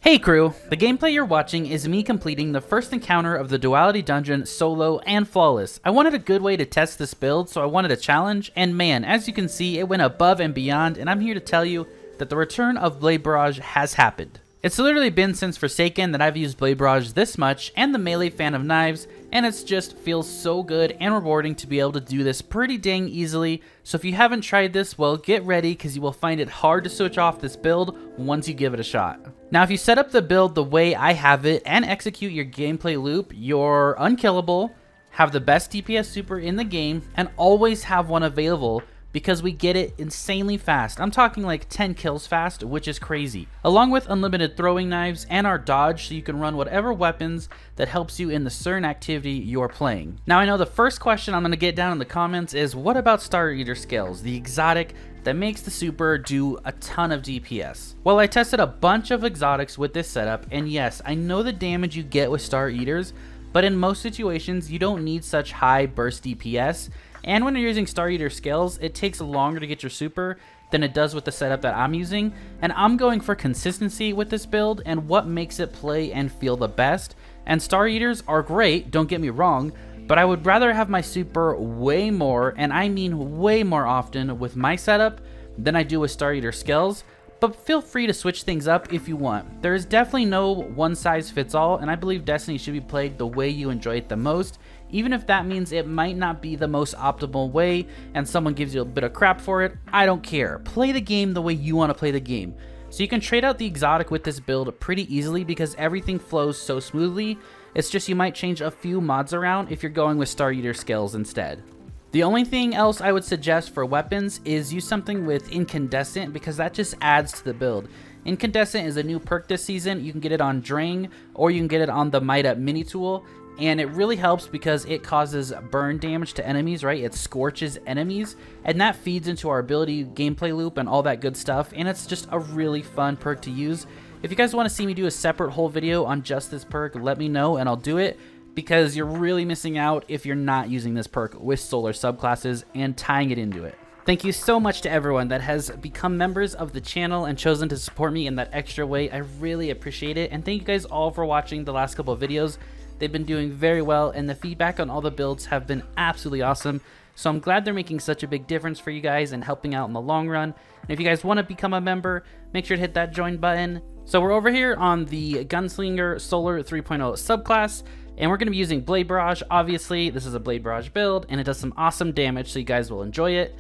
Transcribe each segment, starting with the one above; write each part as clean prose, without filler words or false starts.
Hey crew, the gameplay you're watching is me completing the first encounter of the duality dungeon solo and flawless. I wanted a good way to test this build, so I wanted a challenge, and man, as you can see, it went above and beyond, and I'm here to tell you that the return of Blade Barrage has happened. It's literally been since Forsaken that I've used Blade Barrage this much, and the melee fan of knives, and it just feels so good and rewarding to be able to do this pretty dang easily. So if you haven't tried this, well, get ready because you will find it hard to switch off this build once you give it a shot. Now if you set up the build the way I have it and execute your gameplay loop, you're unkillable, have the best DPS super in the game, and always have one available because we get it insanely fast. I'm talking like 10 kills fast, which is crazy. Along with unlimited throwing knives and our dodge, so you can run whatever weapons that helps you in the certain activity you're playing. Now I know the first question I'm going to get down in the comments is, what about Star Eater skills, the exotic that makes the super do a ton of DPS? Well, I tested a bunch of exotics with this setup, and yes, I know the damage you get with Star Eaters, but in most situations you don't need such high burst DPS. And when you're using Star Eater skills, it takes longer to get your super than it does with the setup that I'm using. And I'm going for consistency with this build and what makes it play and feel the best. And Star Eaters are great, don't get me wrong, but I would rather have my super way more, and I mean way more often with my setup than I do with Star Eater skills. But feel free to switch things up if you want. There is definitely no one size fits all, and I believe Destiny should be played the way you enjoy it the most, even if that means it might not be the most optimal way and someone gives you a bit of crap for it. I don't care. Play the game the way you want to play the game. So you can trade out the exotic with this build pretty easily because everything flows so smoothly. It's just you might change a few mods around if you're going with Star Eater skills instead. The only thing else I would suggest for weapons is use something with Incandescent because that just adds to the build. Incandescent is a new perk this season. You can get it on Drain or you can get it on the Might Up mini tool, and it really helps because it causes burn damage to enemies, right? It scorches enemies, and that feeds into our ability gameplay loop and all that good stuff, and it's just a really fun perk to use. If you guys want to see me do a separate whole video on just this perk, let me know and I'll do it, because you're really missing out if you're not using this perk with solar subclasses and tying it into it. Thank you so much to everyone that has become members of the channel and chosen to support me in that extra way. I really appreciate it, and thank you guys all for watching the last couple of videos. They've been doing very well, and the feedback on all the builds have been absolutely awesome. So I'm glad they're making such a big difference for you guys and helping out in the long run. And if you guys want to become a member, make sure to hit that join button. So we're over here on the Gunslinger Solar 3.0 subclass, and we're going to be using Blade Barrage. Obviously, this is a Blade Barrage build, and it does some awesome damage, so you guys will enjoy it.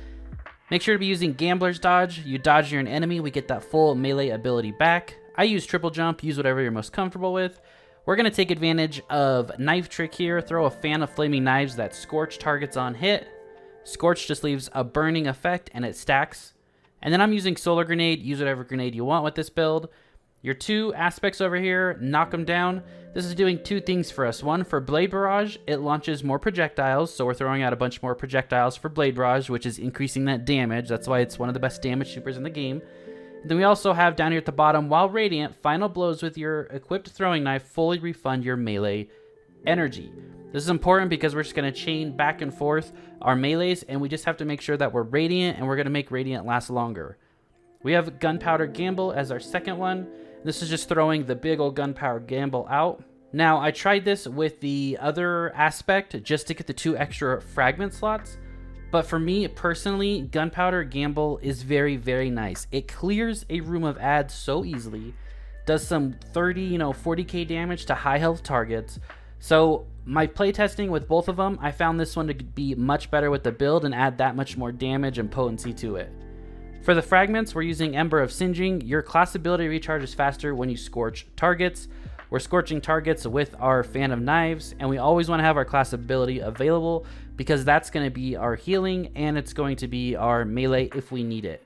Make sure to be using Gambler's Dodge. You dodge near an enemy, we get that full melee ability back. I use Triple Jump, use whatever you're most comfortable with. We're going to take advantage of Knife Trick here, throw a fan of flaming knives that scorch targets on hit. Scorch just leaves a burning effect and it stacks. And then I'm using Solar Grenade, use whatever grenade you want with this build. Your two aspects over here, knock them down. This is doing two things for us. One, for Blade Barrage, it launches more projectiles, so we're throwing out a bunch more projectiles for Blade Barrage, which is increasing that damage. That's why it's one of the best damage supers in the game. Then we also have down here at the bottom, while Radiant, final blows with your equipped throwing knife fully refund your melee energy. This is important because we're just going to chain back and forth our melees, and we just have to make sure that we're Radiant, and we're going to make Radiant last longer. We have Gunpowder Gamble as our second one. This is just throwing the big old Gunpowder Gamble out. Now, I tried this with the other aspect just to get the 2 extra fragment slots. But for me personally, Gunpowder Gamble is very, very nice. It clears a room of ads so easily, does some 30, 40k damage to high health targets. So my playtesting with both of them, I found this one to be much better with the build and add that much more damage and potency to it. For the fragments, we're using Ember of Singeing. Your class ability recharges faster when you scorch targets. We're scorching targets with our Fan of Knives, and we always want to have our class ability available because that's going to be our healing and it's going to be our melee if we need it.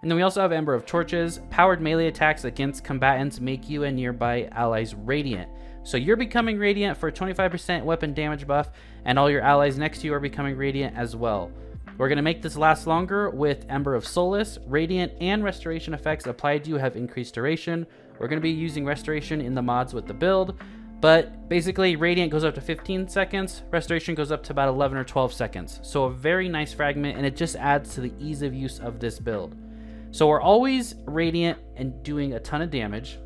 And then we also have Ember of Torches. Powered melee attacks against combatants make you and nearby allies radiant. So you're becoming radiant for a 25% weapon damage buff, and all your allies next to you are becoming radiant as well. We're going to make this last longer with Ember of Solace. Radiant and Restoration effects applied to you have increased duration. We're going to be using Restoration in the mods with the build, but basically Radiant goes up to 15 seconds, Restoration goes up to about 11 or 12 seconds. So a very nice fragment, and it just adds to the ease of use of this build. So we're always Radiant and doing a ton of damage.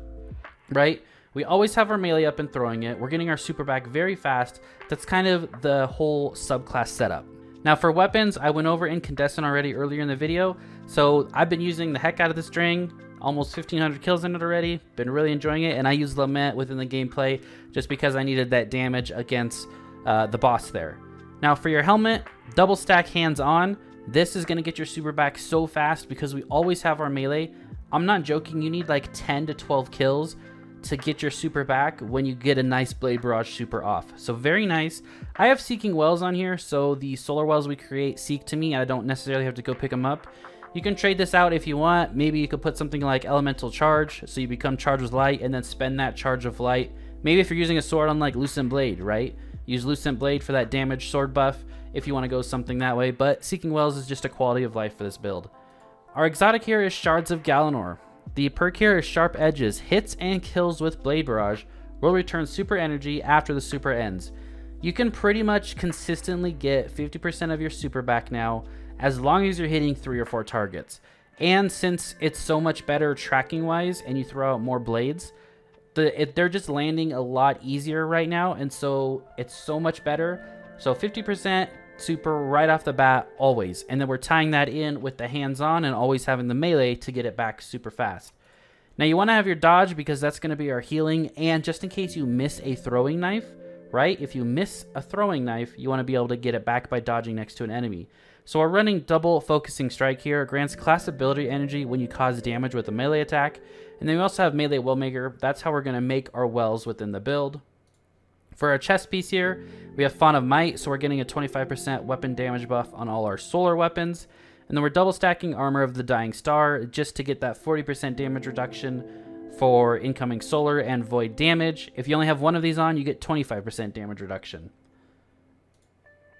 right? We always have our melee up and throwing it. We're getting our super back very fast. That's kind of the whole subclass setup. Now for weapons, I went over incandescent already earlier in the video. So I've been using the heck out of this string. Almost 1,500 kills in it already. Been really enjoying it. And I use Lament within the gameplay just because I needed that damage against the boss there. Now for your helmet, double stack hands on. This is going to get your super back so fast because we always have our melee. I'm not joking, you need like 10 to 12 kills to get your super back when you get a nice Blade Barrage super off. So very nice. I have Seeking Wells on here, so the solar wells we create seek to me. I don't necessarily have to go pick them up. You can trade this out if you want. Maybe you could put something like Elemental Charge, so you become charged with light and then spend that charge of light. Maybe if you're using a sword on like Lucent Blade, right? Use Lucent Blade for that damage sword buff if you want to go something that way, but Seeking Wells is just a quality of life for this build. Our exotic here is Shards of Galanor. The perk here is Sharp Edges. Hits and kills with Blade Barrage will return super energy after the super ends. You can pretty much consistently get 50% of your super back now as long as you're hitting 3 or 4 targets. And since it's so much better tracking wise and you throw out more blades, they're just landing a lot easier right now, and so it's so much better. So 50% super right off the bat always, and then we're tying that in with the hands-on and always having the melee to get it back super fast. Now you want to have your dodge because that's going to be our healing, and just in case you miss a throwing knife, right? If you miss a throwing knife, you want to be able to get it back by dodging next to an enemy. So we're running double focusing strike here. It grants class ability energy when you cause damage with a melee attack, and then we also have melee wellmaker. That's how we're going to make our wells within the build. For our chest piece here, we have Font of Might, so we're getting a 25% weapon damage buff on all our solar weapons. And then we're double stacking Armor of the Dying Star just to get that 40% damage reduction for incoming solar and void damage. If you only have one of these on, you get 25% damage reduction.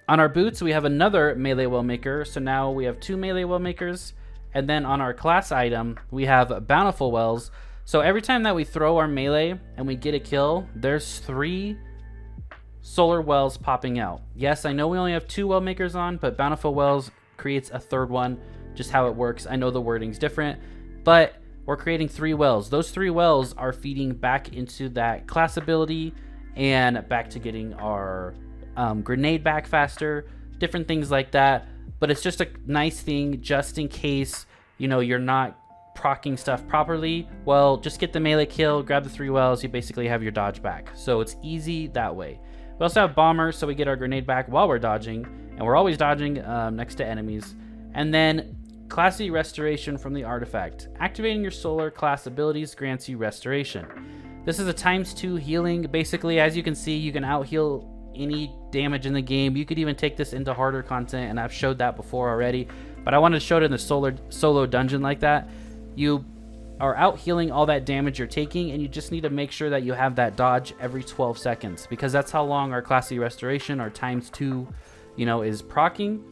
On our boots, we have another melee wellmaker, so now we have 2 melee wellmakers. And then on our class item, we have Bountiful Wells. So every time that we throw our melee and we get a kill, there's 3 solar wells popping out. Yes, I know we only have 2 well makers on, but Bountiful Wells creates a 3rd one. Just how it works. I know the wording's different, but we're creating 3 wells. Those 3 wells are feeding back into that class ability and back to getting our grenade back faster, different things like that. But it's just a nice thing just in case, you know, you're not proccing stuff properly. Well, just get the melee kill, grab the 3 wells, you basically have your dodge back. So it's easy that way. We also have Bomber, so we get our grenade back while we're dodging, and we're always dodging next to enemies. And then Classy Restoration from the artifact. Activating your solar class abilities grants you restoration. This is a ×2 healing. Basically, as you can see, you can out heal any damage in the game. You could even take this into harder content, and I've showed that before already, but I wanted to show it in the solo dungeon like that. You are out healing all that damage you're taking, and you just need to make sure that you have that dodge every 12 seconds because that's how long our Classy Restoration, our ×2, you know, is proccing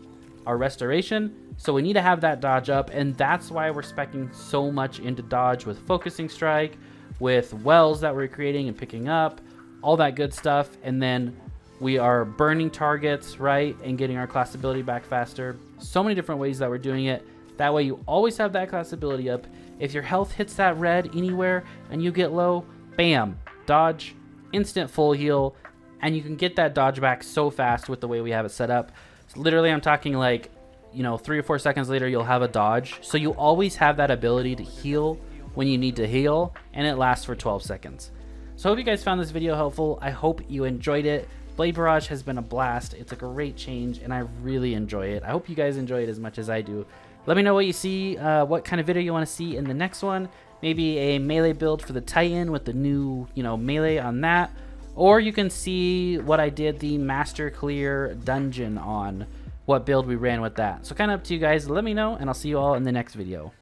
our restoration. So we need to have that dodge up, and that's why we're speccing so much into dodge with Focusing Strike, with wells that we're creating and picking up, all that good stuff. And then we are burning targets, right, and getting our class ability back faster. So many different ways that we're doing it. That way you always have that class ability up. If your health hits that red anywhere and you get low, bam, dodge, instant full heal, and you can get that dodge back so fast with the way we have it set up. So literally, I'm talking like, you know, 3 or 4 seconds later, you'll have a dodge. So you always have that ability to heal when you need to heal, and it lasts for 12 seconds. So I hope you guys found this video helpful. I hope you enjoyed it. Blade Barrage has been a blast. It's a great change, and I really enjoy it. I hope you guys enjoy it as much as I do. Let me know what you see, what kind of video you want to see in the next one. Maybe a melee build for the Titan with the new, you know, melee on that. Or you can see what I did the Master Clear dungeon on, what build we ran with that. So kind of up to you guys. Let me know, and I'll see you all in the next video.